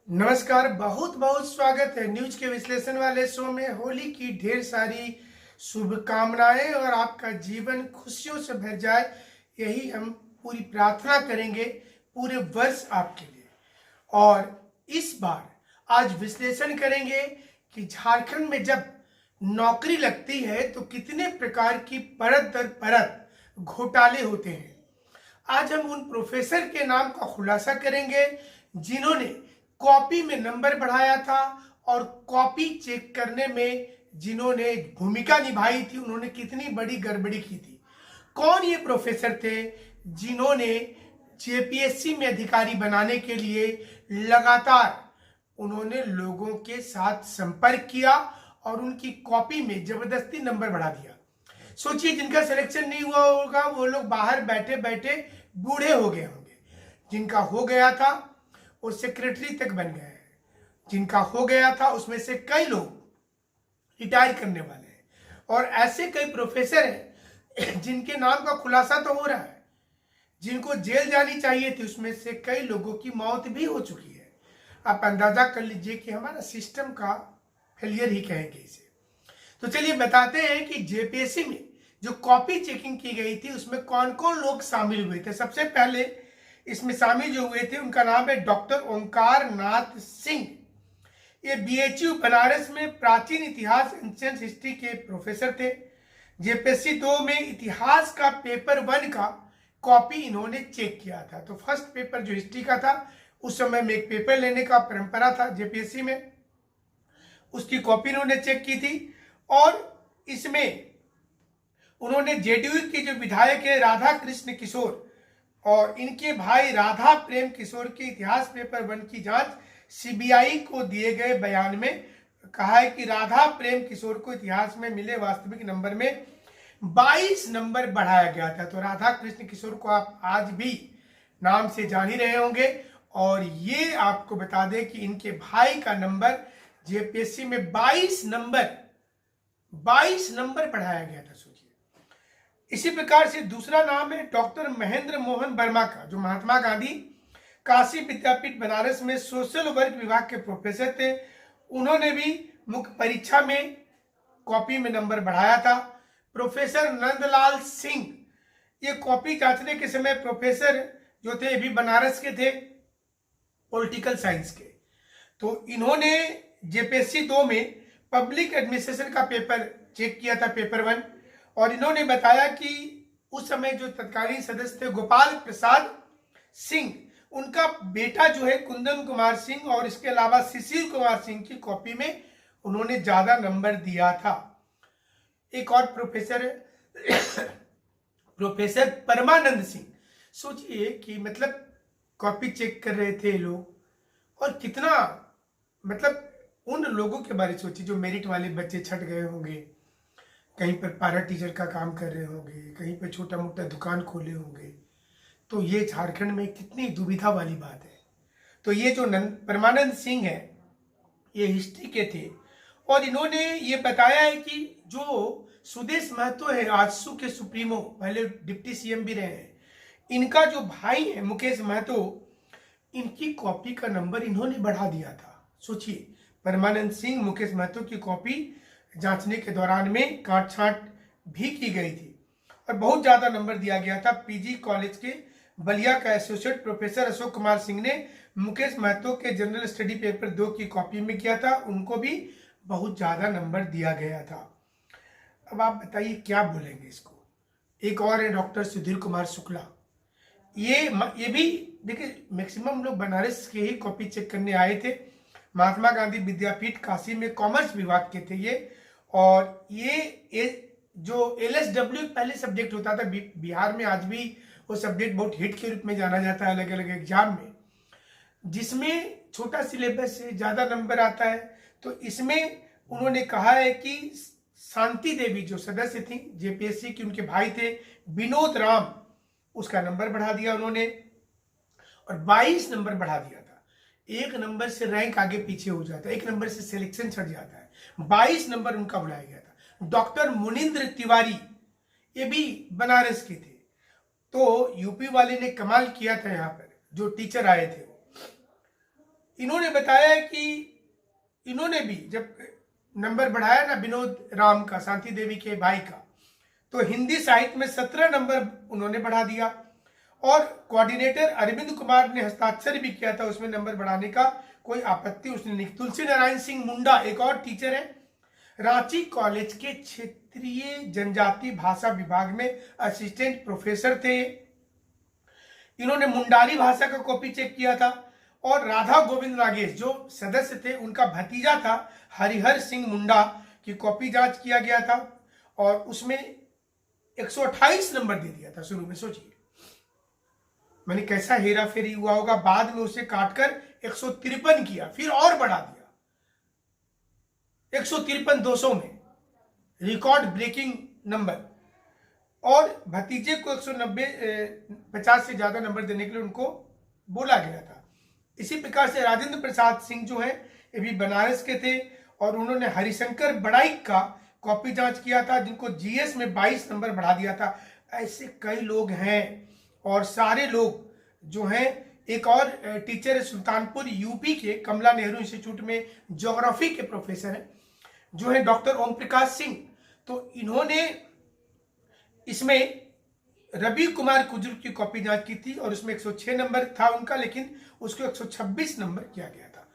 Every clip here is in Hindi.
नमस्कार, बहुत बहुत स्वागत है न्यूज के विश्लेषण वाले शो में। होली की ढेर सारी शुभकामनाएं और आपका जीवन खुशियों से भर जाए, यही हम पूरी प्रार्थना करेंगे पूरे वर्ष आपके लिए। और इस बार आज विश्लेषण करेंगे कि झारखंड में जब नौकरी लगती है तो कितने प्रकार की परत दर परत घोटाले होते हैं। आज हम उन प्रोफेसर के नाम का खुलासा करेंगे जिन्होंने कॉपी में नंबर बढ़ाया था और कॉपी चेक करने में जिन्होंने भूमिका निभाई थी, उन्होंने कितनी बड़ी गड़बड़ी की थी। कौन ये प्रोफेसर थे जिन्होंने जेपीएससी में अधिकारी बनाने के लिए लगातार उन्होंने लोगों के साथ संपर्क किया और उनकी कॉपी में जबरदस्ती नंबर बढ़ा दिया। सोचिए, जिनका सिलेक्शन नहीं हुआ होगा वो लोग बाहर बैठे बैठे बूढ़े हो गए होंगे, जिनका हो गया था वो सेक्रेटरी तक बन गए हैं, जिनका हो गया था उसमें से कई लोग रिटायर करने वाले हैं, और ऐसे कई प्रोफेसर हैं जिनके नाम का खुलासा तो हो रहा है। जिनको जेल जानी चाहिए थी उसमें से कई लोगों की मौत भी हो चुकी है। आप अंदाजा कर लीजिए कि हमारा सिस्टम का फेलियर ही कहेंगे इसे। तो चलिए बताते हैं कि जेपीएससी में जो कॉपी चेकिंग की गई थी उसमें कौन कौन लोग शामिल हुए थे। सबसे पहले इसमें शामिल जो हुए थे उनका नाम है डॉक्टर ओंकार नाथ सिंह। ये बीएचयू बनारस में प्राचीन इतिहास एंशिएंट हिस्ट्री के प्रोफेसर थे। जेपीएससी 2 में इतिहास का पेपर 1 का कॉपी इन्होंने चेक किया था। तो फर्स्ट पेपर जो हिस्ट्री का था, उस समय में एक पेपर लेने का परंपरा था जेपीएससी में, उसकी कॉपी इन्होंने चेक की थी। और इसमें उन्होंने जेडीयू के जो विधायक है राधा कृष्ण किशोर और इनके भाई राधा प्रेम किशोर के इतिहास पेपर 1 की जांच सीबीआई को दिए गए बयान में कहा है कि राधा प्रेम किशोर को इतिहास में मिले वास्तविक नंबर में 22 नंबर बढ़ाया गया था। तो राधा कृष्ण किशोर को आप आज भी नाम से जान ही रहे होंगे। और ये आपको बता दें कि इनके भाई का नंबर जेपीएससी में 22 नंबर बढ़ाया गया था। सोचिए। इसी प्रकार से दूसरा नाम है डॉक्टर महेंद्र मोहन वर्मा का, जो महात्मा गांधी काशी विद्यापीठ बनारस में सोशल वर्क विभाग के प्रोफेसर थे। उन्होंने भी मुख्य परीक्षा में कॉपी में नंबर बढ़ाया था। प्रोफेसर नंदलाल सिंह, ये कॉपी जांचने के समय प्रोफेसर जो थे भी बनारस के थे, पॉलिटिकल साइंस के। तो इन्होंने जेपीएससी 2 में पब्लिक एडमिनिस्ट्रेशन का पेपर चेक किया था, पेपर 1, और इन्होंने बताया कि उस समय जो तत्कालीन सदस्य थे गोपाल प्रसाद सिंह, उनका बेटा जो है कुंदन कुमार सिंह और इसके अलावा शिशिर कुमार सिंह की कॉपी में उन्होंने ज्यादा नंबर दिया था। एक और प्रोफेसर है प्रोफेसर परमानंद सिंह। सोचिए कि मतलब कॉपी चेक कर रहे थे लोग, और कितना मतलब उन लोगों के बारे में सोचिए जो मेरिट वाले बच्चे छट गए होंगे, कहीं पर पारा टीचर का काम कर रहे होंगे, कहीं पर छोटा मोटा दुकान खोले होंगे। तो ये झारखंड में कितनी दुविधा वाली बात है। तो ये जो परमानंद सिंह है ये हिस्ट्री के थे, और इन्होंने ये बताया है कि जो सुदेश महतो है आजसू के सुप्रीमो, पहले डिप्टी सीएम भी रहे हैं, इनका जो भाई है मुकेश महतो, इनकी कॉपी का नंबर इन्होंने बढ़ा दिया था। सोचिए, परमानंद सिंह मुकेश महतो की कॉपी जांचने के दौरान में काट छांट भी की गई थी और बहुत ज्यादा नंबर दिया गया था। पीजी कॉलेज के बलिया का एसोसिएट प्रोफेसर अशोक कुमार सिंह ने मुकेश महतो के जनरल स्टडी पेपर 2 की कॉपी में किया था, उनको भी बहुत ज्यादा नंबर दिया गया था। अब आप बताइए क्या बोलेंगे इसको। एक और है डॉक्टर सुधीर कुमार शुक्ला। ये भी देखिए, मैक्सिमम लोग बनारस के ही कॉपी चेक करने आए थे। महात्मा गांधी विद्यापीठ काशी में कॉमर्स विभाग के थे ये। और ये जो एलएसडब्ल्यू पहले सब्जेक्ट होता था बिहार में, आज भी वो सब्जेक्ट बहुत हिट के रूप में जाना जाता है अलग अलग एग्जाम में, जिसमें छोटा सिलेबस से ज्यादा नंबर आता है। तो इसमें उन्होंने कहा है कि शांति देवी जो सदस्य थी जेपीएससी की, उनके भाई थे विनोद राम, उसका नंबर बढ़ा दिया उन्होंने और 22 नंबर बढ़ा दिया था। एक नंबर से रैंक आगे पीछे हो जाता है, एक नंबर से सिलेक्शन छट जाता है। 22 नंबर उनका बढ़ाया गया था। डॉक्टर मुनिंद्र तिवारी, ये भी बनारस के थे। तो यूपी वाले ने कमाल किया था, यहाँ पर जो टीचर आए थे इन्होंने बताया कि इन्होंने भी जब नंबर बढ़ाया ना विनोद राम का, शांति देवी के भाई का, तो हिंदी साहित्य में 17 नंबर उन्होंने बढ़ा दिया। और कोऑर्डिनेटर अरविंद कुमार ने हस्ताक्षर भी किया था उसमें नंबर बढ़ाने का, कोई आपत्ति उसने नहीं। तुलसी नारायण सिंह मुंडा एक और टीचर है, रांची कॉलेज के क्षेत्रीय जनजाति भाषा विभाग में असिस्टेंट प्रोफेसर थे। इन्होंने मुंडारी भाषा का कॉपी चेक किया था। और राधा गोविंद नागेश जो सदस्य थे, उनका भतीजा था हरिहर सिंह मुंडा की कॉपी जांच किया गया था और उसमें 128 नंबर दे दिया था शुरू में। सोचिए मैंने कैसा हेरा फेरी हुआ होगा, बाद में उसे काटकर 153 किया, फिर और बढ़ा दिया 153 200 में, रिकॉर्ड ब्रेकिंग नंबर। और भतीजे को 190-50 से ज्यादा नंबर देने के लिए उनको बोला गया था। इसी प्रकार से राजेंद्र प्रसाद सिंह जो है ये भी बनारस के थे और उन्होंने हरिशंकर बड़ाइक का कॉपी जांच किया था, जिनको जीएस में 22 नंबर बढ़ा दिया था। ऐसे कई लोग हैं और सारे लोग जो हैं। एक और टीचर सुल्तानपुर यूपी के कमला नेहरू इंस्टीट्यूट में ज्योग्राफी के प्रोफेसर हैं जो है डॉक्टर ओम प्रकाश सिंह। तो इन्होंने इसमें रवि कुमार कुजुर की कॉपी जांच की थी और उसमें 106 नंबर था उनका, लेकिन उसको 126 नंबर किया गया था।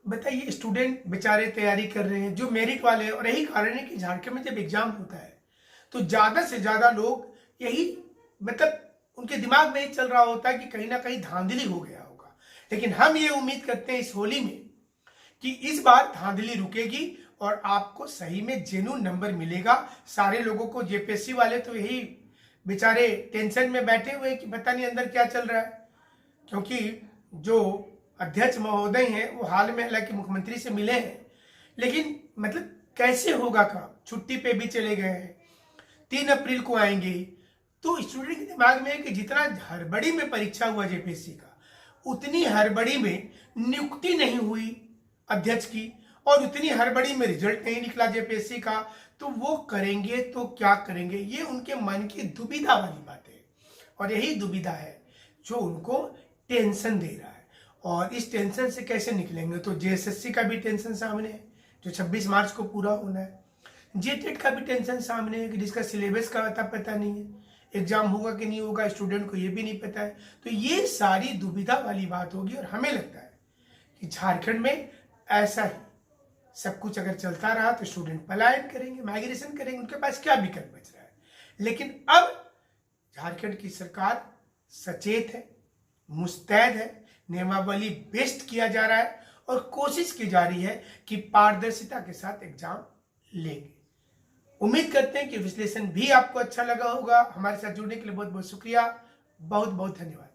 बताइए स्टूडेंट बेचारे तैयारी कर रहे हैं जो मेरिट वाले हैं, और यही कारण है कि झारखंड में जब एग्जाम होता है तो ज्यादा से ज्यादा लोग यही मतलब उनके दिमाग में ही चल रहा होता है कि कहीं ना कहीं धांधली हो गया होगा। लेकिन हम ये उम्मीद करते हैं इस होली में कि इस बार धांधली रुकेगी और आपको सही में जेन्युइन नंबर मिलेगा। सारे लोगों को, जेपीएससी वाले तो यही बेचारे टेंशन में बैठे हुए कि पता नहीं अंदर क्या चल रहा है, क्योंकि जो अध्यक्ष महोदय हैं वो हाल में हालांकि मुख्यमंत्री से मिले हैं, लेकिन मतलब कैसे होगा काम, छुट्टी पे भी चले गए हैं, 3 अप्रैल को आएंगे। तो स्टूडेंट के दिमाग में है कि जितना हड़बड़ी में परीक्षा हुआ जेपीएससी का, उतनी हड़बड़ी में नियुक्ति नहीं हुई अध्यक्ष की और उतनी हड़बड़ी में रिजल्ट नहीं निकला जेपीएससी का। तो वो करेंगे तो क्या करेंगे, ये उनके मन की दुविधा वाली बात है। और यही दुविधा है जो उनको टेंशन दे रहा है। और इस टेंशन से कैसे निकलेंगे, तो जेएसएससी का भी टेंशन सामने है जो 26 मार्च को पूरा होना है। जेटेट का भी टेंशन सामने है कि जिसका सिलेबस का पता नहीं है, एग्जाम होगा कि नहीं होगा स्टूडेंट को ये भी नहीं पता है। तो ये सारी दुविधा वाली बात होगी और हमें लगता है कि झारखंड में ऐसा ही सब कुछ अगर चलता रहा तो स्टूडेंट पलायन करेंगे, माइग्रेशन करेंगे, उनके पास क्या विकल्प बच रहा है। लेकिन अब झारखंड की सरकार सचेत है, मुस्तैद है, नियमावली बेस्ट किया जा रहा है और कोशिश की जा रही है कि पारदर्शिता के साथ एग्जाम लेंगे। उम्मीद करते हैं कि विश्लेषण भी आपको अच्छा लगा होगा। हमारे साथ जुड़ने के लिए बहुत बहुत शुक्रिया, बहुत बहुत धन्यवाद।